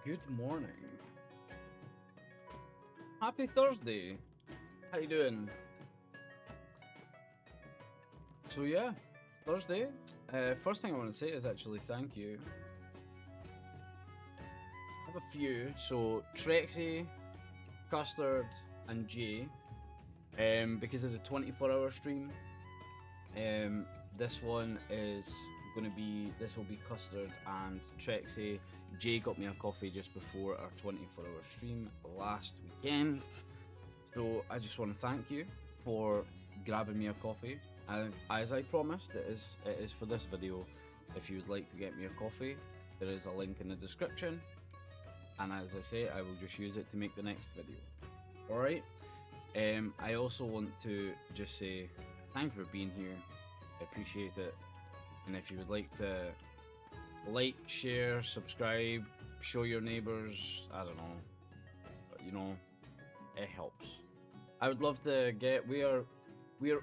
Good morning. Happy Thursday. How you doing? So yeah, Thursday. First thing I want to say is actually thank you. I have a few. So Trexie, Custard, and Jay. Because of the 24-hour stream. This one is this will be Custard and Trexie. Jay got me a coffee just before our 24-hour stream last weekend, so I just want to thank you for grabbing me a coffee. And as I promised, it is for this video. If you would like to get me a coffee, there is a link in the description, and as I say, I will just use it to make the next video. Alright, I also want to just say thank you for being here. I appreciate it. And if you would like to like, share, subscribe, show your neighbors, I don't know, you know, it helps. I would love to get, we are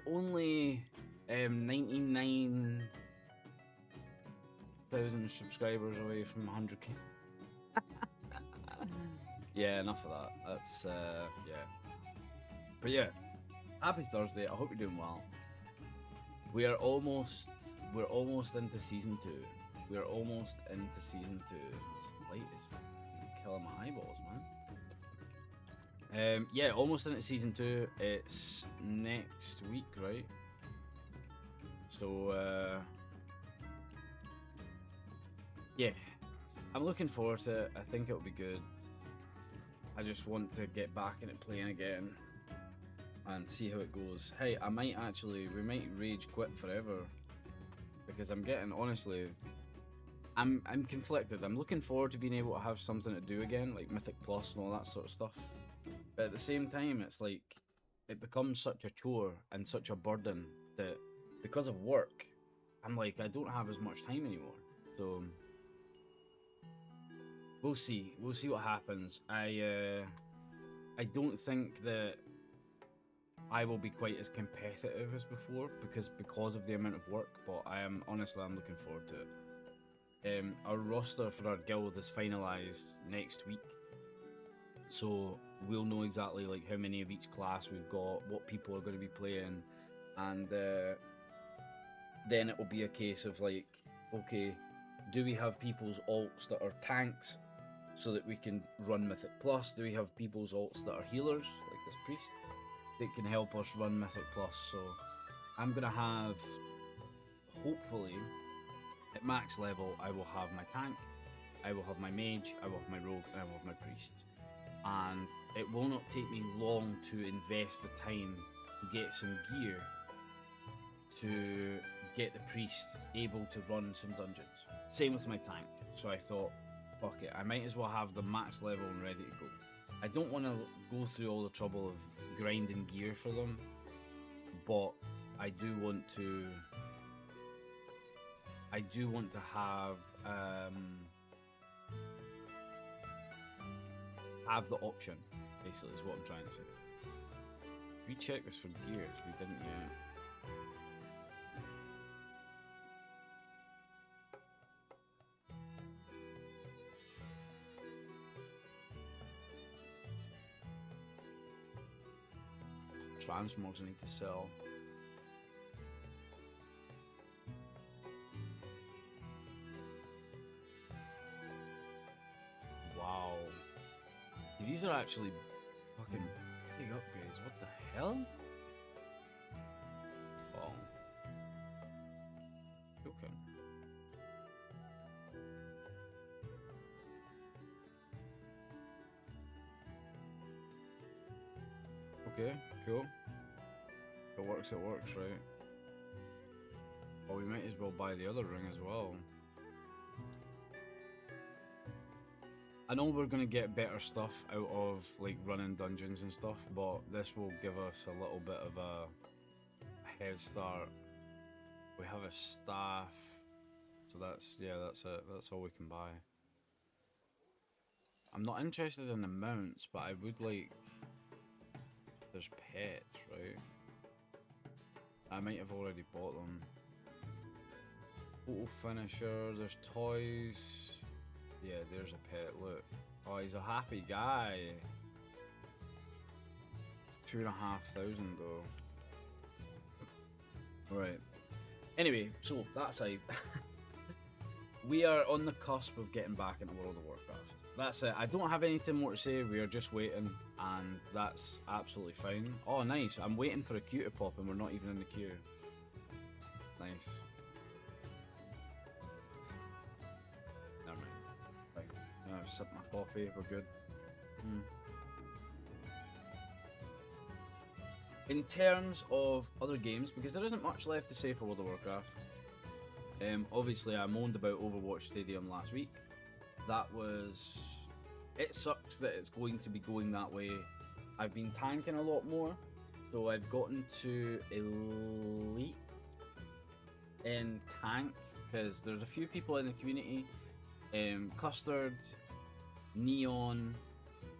only 99,000 subscribers away from 100k. Yeah, enough of that. That's yeah. But yeah, happy Thursday. I hope you're doing well. We're almost into season 2. We're almost into season 2. This light is killing my eyeballs, man. Yeah, almost into season 2. It's next week, right? So yeah, I'm looking forward to it. I think it'll be good. I just want to get back into playing again and see how it goes. Hey, we might rage quit forever, because I'm getting, honestly, I'm conflicted. I'm looking forward to being able to have something to do again, like Mythic Plus and all that sort of stuff. But at the same time, it's like, it becomes such a chore and such a burden that because of work, I'm like, I don't have as much time anymore. So we'll see what happens. I don't think that I will be quite as competitive as before because of the amount of work, but I'm looking forward to it. Our roster for our guild is finalised next week, so we'll know exactly like how many of each class we've got, what people are going to be playing, and then it will be a case of like, okay, do we have people's alts that are tanks so that we can run Mythic Plus? Do we have people's alts that are healers, like this priest, that can help us run Mythic Plus? So I'm gonna have, hopefully, at max level, I will have my tank, I will have my mage, I will have my rogue, and I will have my priest. And it will not take me long to invest the time to get some gear to get the priest able to run some dungeons. Same with my tank. So I thought, fuck it, I might as well have the max level and ready to go. I don't want to go through all the trouble of grinding gear for them, but I do want to have the option, basically, is what I'm trying to say. We checked this for gears, we didn't yet. Transmogs I need to sell. Wow. See, these are actually fucking big upgrades. What the hell? Wow. Okay. Okay, cool. If it works, right? Well, we might as well buy the other ring as well. I know we're gonna get better stuff out of like running dungeons and stuff, but this will give us a little bit of a head start. We have a staff, so that's it. That's all we can buy. I'm not interested in the mounts, but I would like. There's pets, right? I might have already bought them. Photo finisher, there's toys. Yeah, there's a pet, look. Oh, he's a happy guy. It's 2,500 though. Right. Anyway, so that aside, we are on the cusp of getting back into World of Warcraft. That's it. I don't have anything more to say. We are just waiting, and that's absolutely fine. Oh, nice. I'm waiting for a queue to pop, and we're not even in the queue. Nice. Never mind. Right. Now I've sipped my coffee. We're good. In terms of other games, because there isn't much left to say for World of Warcraft. Obviously, I moaned about Overwatch Stadium last week. That was... It sucks that it's going to be going that way. I've been tanking a lot more, so I've gotten to Elite in tank, because there's a few people in the community. Custard, Neon,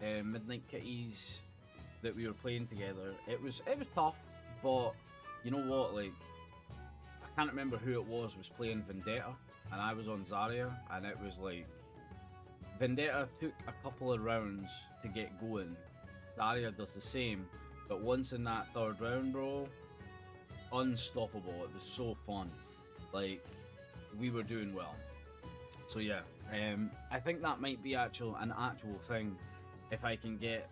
Midnight Kitties, that we were playing together. It was tough, but you know what, like, I can't remember who it was playing Vendetta, and I was on Zarya, and it was like, Vendetta took a couple of rounds to get going. Zarya does the same, but once in that third round, bro, unstoppable. It was so fun. Like, we were doing well. So yeah, I think that might be an actual thing if I can get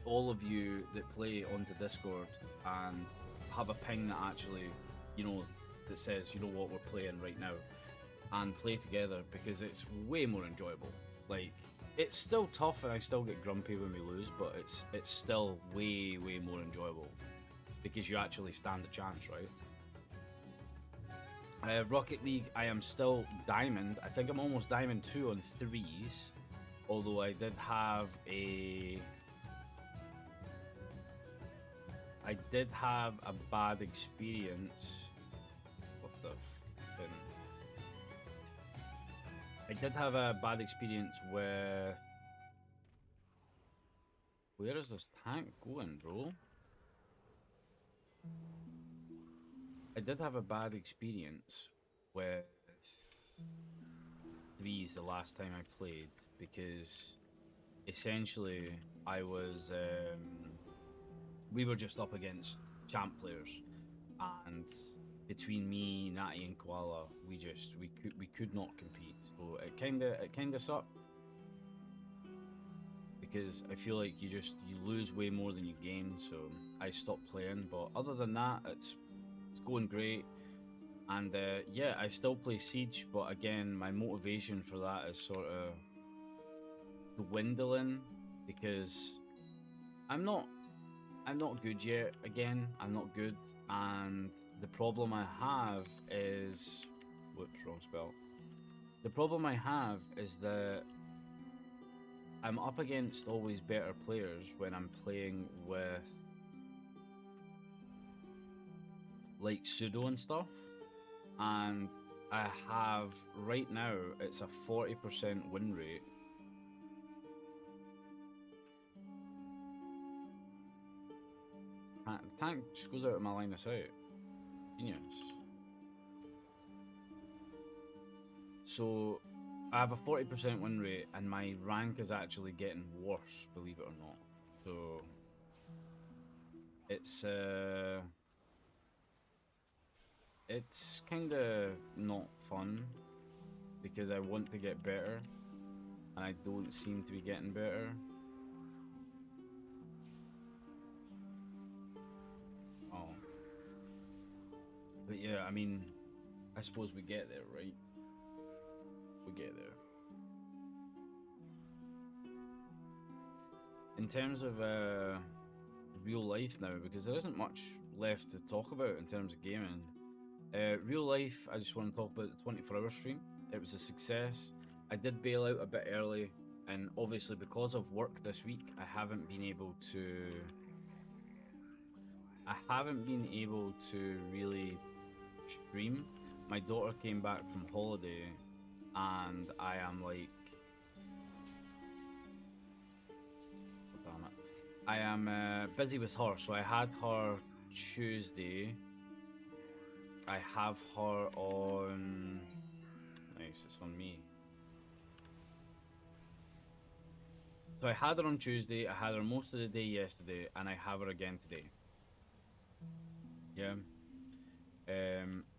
all of you that play onto Discord and have a ping that actually, you know, that says, you know what, we're playing right now, and play together, because it's way more enjoyable. Like, it's still tough and I still get grumpy when we lose, but it's still way more enjoyable because you actually stand a chance, right? Rocket League, I am still Diamond. I think I'm almost Diamond 2 on 3s, although I did have a bad experience. What the f***ing... I did have a bad experience with... Where is this tank going, bro? I did have a bad experience with 3s the last time I played, because essentially I was... we were just up against champ players, and between me, Natty, and Koala, we could not compete. So it kinda sucked, because I feel like you lose way more than you gain. So I stopped playing. But other than that, it's going great. And yeah, I still play Siege, but again, my motivation for that is sort of dwindling, because I'm not good yet. Again, I'm not good, and the problem I have is... Whoops, wrong spell. The problem I have is that I'm up against always better players when I'm playing with, like, Pseudo and stuff, and I have, right now, it's a 40% win rate. The tank just goes out of my line of sight. Genius. So, I have a 40% win rate, and my rank is actually getting worse, believe it or not. So, it's kinda not fun, because I want to get better, and I don't seem to be getting better. Oh. But yeah, I mean, I suppose we get there, right? We get there. In terms of real life now, because there isn't much left to talk about in terms of gaming. Real life, I just want to talk about the 24-hour stream. It was a success. I did bail out a bit early, and obviously because of work this week, I haven't been able to really stream. My daughter came back from holiday, and I am like... Oh, damn it. I am busy with her, so I had her Tuesday. I have her on... Nice. nice, it's on me. So I had her on Tuesday, I had her most of the day yesterday, and I have her again today. Yeah.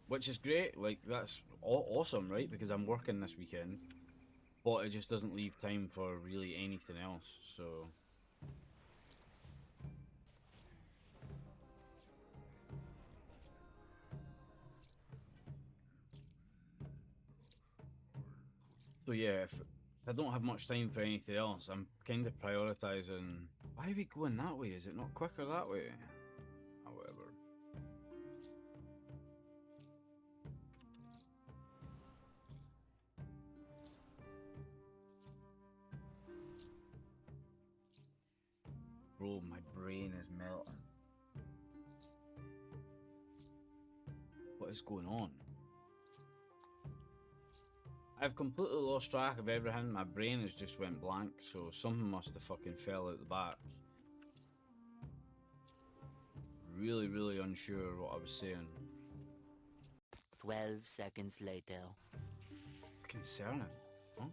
Which is great, like, that's awesome, right? Because I'm working this weekend, but it just doesn't leave time for really anything else, so... So yeah, if I don't have much time for anything else, I'm kind of prioritising... Why are we going that way? Is it not quicker that way? Oh, whatever. Bro, my brain is melting. What is going on? I've completely lost track of everything. My brain has just went blank, so something must have fucking fell out the back. Really, really unsure what I was saying. 12 seconds later. Concerning, huh?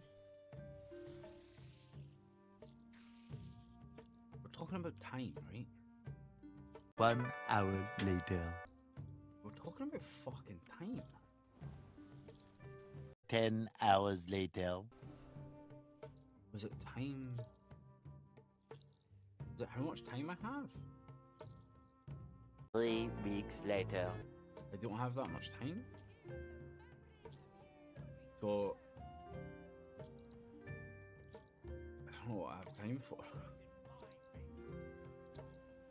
We're talking about time, right? 1 hour later. We're talking about fucking time. 10 hours later. Was it time? Is it how much time I have? 3 weeks later. I don't have that much time. So I don't know what I have time for.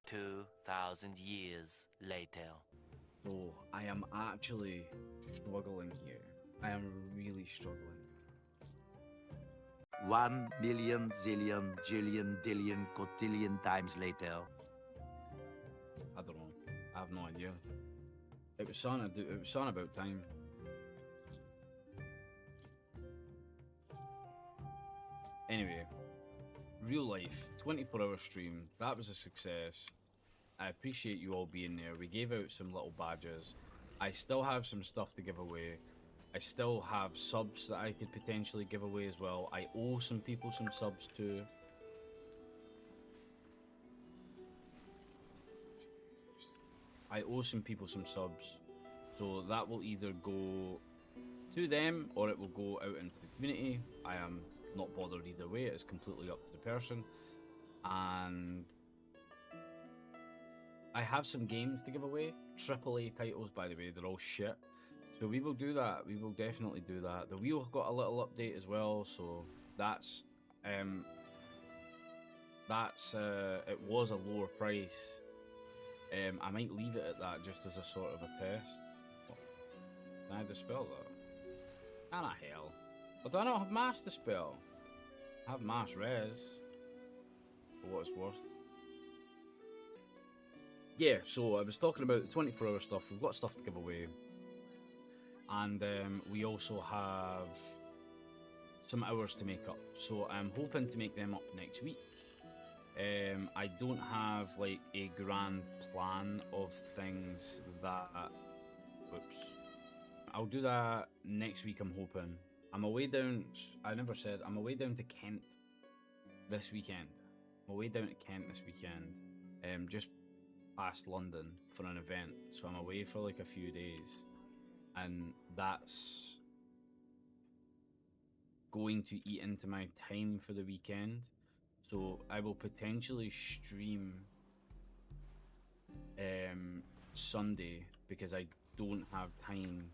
2,000 years later. So I am actually struggling here. I am really struggling. 1 million zillion jillion dillion cotillion times later. I don't know. I have no idea. It was something about time. Anyway, real life, 24-hour stream. That was a success. I appreciate you all being there. We gave out some little badges. I still have some stuff to give away. I still have subs that I could potentially give away as well. I owe some people some subs too. I owe some people some subs. So that will either go to them or it will go out into the community. I am not bothered either way. It's completely up to the person. And I have some games to give away. AAA titles, by the way. They're all shit. So we will do that. We will definitely do that. The wheel got a little update as well. So that's it was a lower price. I might leave it at that just as a sort of a test. Can I dispel that? Ah, hell. But I don't have mass dispel. I have mass res. For what it's worth. Yeah, so I was talking about the 24-hour stuff. We've got stuff to give away. And we also have some hours to make up. So I'm hoping to make them up next week. I don't have like a grand plan of things that... Whoops. I'll do that next week, I'm hoping. I'm away down... I never said. I'm away down to Kent this weekend. I'm away down to Kent this weekend. Just past London for an event. So I'm away for like a few days. And that's going to eat into my time for the weekend. So I will potentially stream Sunday because I don't have time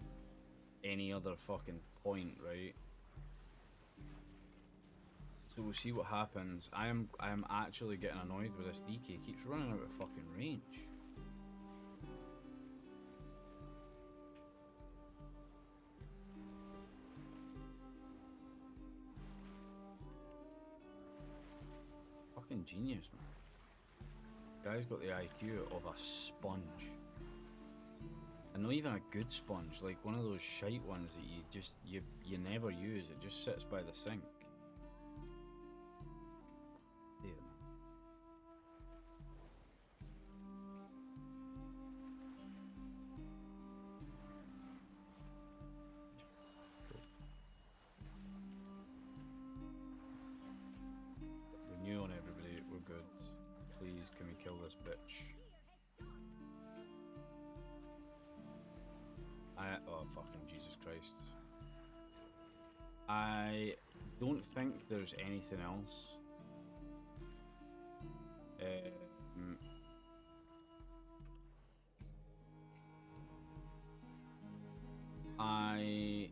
any other fucking point, right? So we'll see what happens. I am actually getting annoyed with this DK. It keeps running out of fucking range. Fucking genius, man. Guy's got the IQ of a sponge. And not even a good sponge, like one of those shite ones that you never use. It just sits by the sink. There, man. please can we kill this bitch? Oh fucking Jesus Christ. I don't think there's anything else. I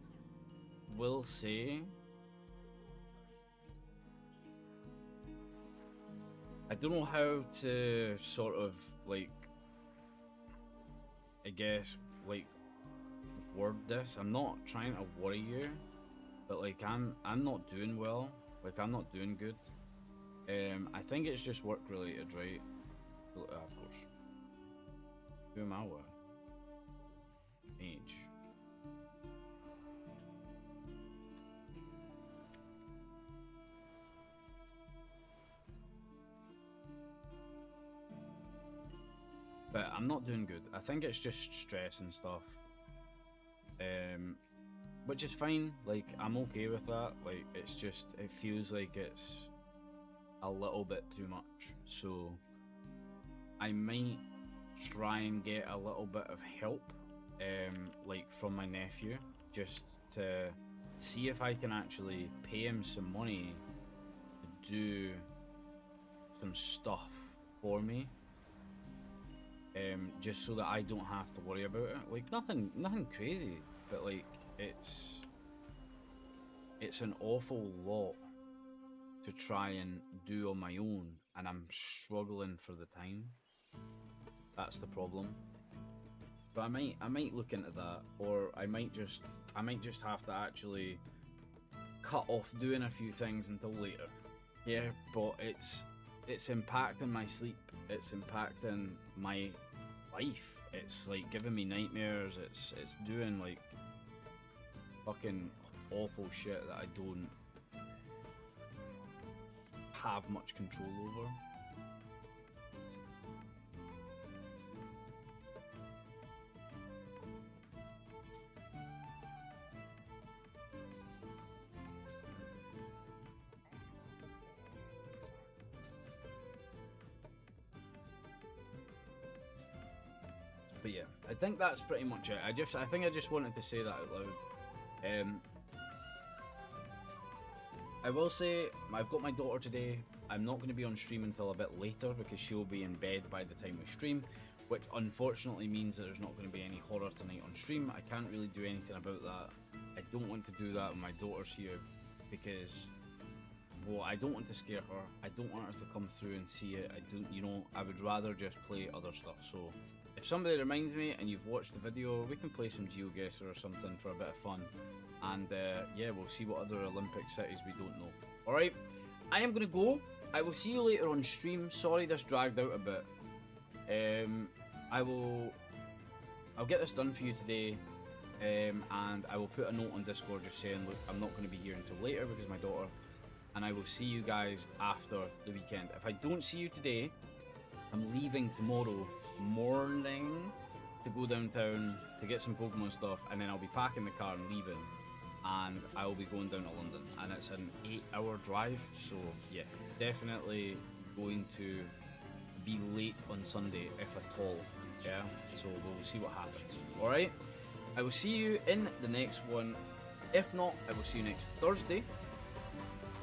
will say I don't know how to sort of like, I guess, like word this. I'm not trying to worry you, but like I'm not doing well. Like I'm not doing good. I think it's just work related, right? Of course. Who am I with? Age. But I'm not doing good. I think it's just stress and stuff. Which is fine. Like, I'm okay with that. Like, it's just, it feels like it's a little bit too much. So, I might try and get a little bit of help, like from my nephew, just to see if I can actually pay him some money to do some stuff for me. Just so that I don't have to worry about it. Like nothing crazy, but like it's an awful lot to try and do on my own, and I'm struggling for the time. That's the problem. But I might look into that, or I might just have to actually cut off doing a few things until later. Yeah, but it's impacting my sleep. It's impacting my life. It's like giving me nightmares. It's doing like fucking awful shit that I don't have much control over. But yeah, I think that's pretty much it. I think I just wanted to say that out loud. I will say, I've got my daughter today. I'm not going to be on stream until a bit later because she'll be in bed by the time we stream, which unfortunately means that there's not going to be any horror tonight on stream. I can't really do anything about that. I don't want to do that when my daughter's here because, well, I don't want to scare her. I don't want her to come through and see it. I would rather just play other stuff. So if somebody reminds me and you've watched the video, we can play some GeoGuessr or something for a bit of fun. And yeah, we'll see what other Olympic cities we don't know. Alright, I am going to go. I will see you later on stream. Sorry this dragged out a bit. I'll get this done for you today. And I will put a note on Discord just saying, look, I'm not going to be here until later because of my daughter. And I will see you guys after the weekend. If I don't see you today, I'm leaving tomorrow morning to go downtown to get some Pokemon stuff, and then I'll be packing the car and leaving, and I will be going down to London, and it's an 8-hour drive, so yeah, definitely going to be late on Sunday, if at all, yeah, so we'll see what happens. Alright, I will see you in the next one. If not, I will see you next Thursday,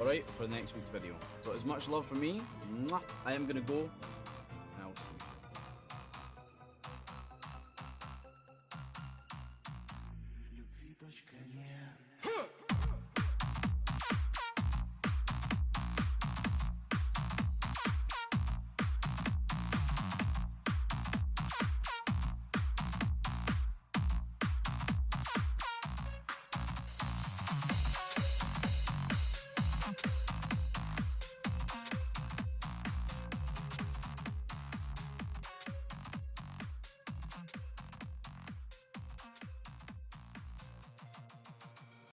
alright, for the next week's video. So as much love from me, I am going to go.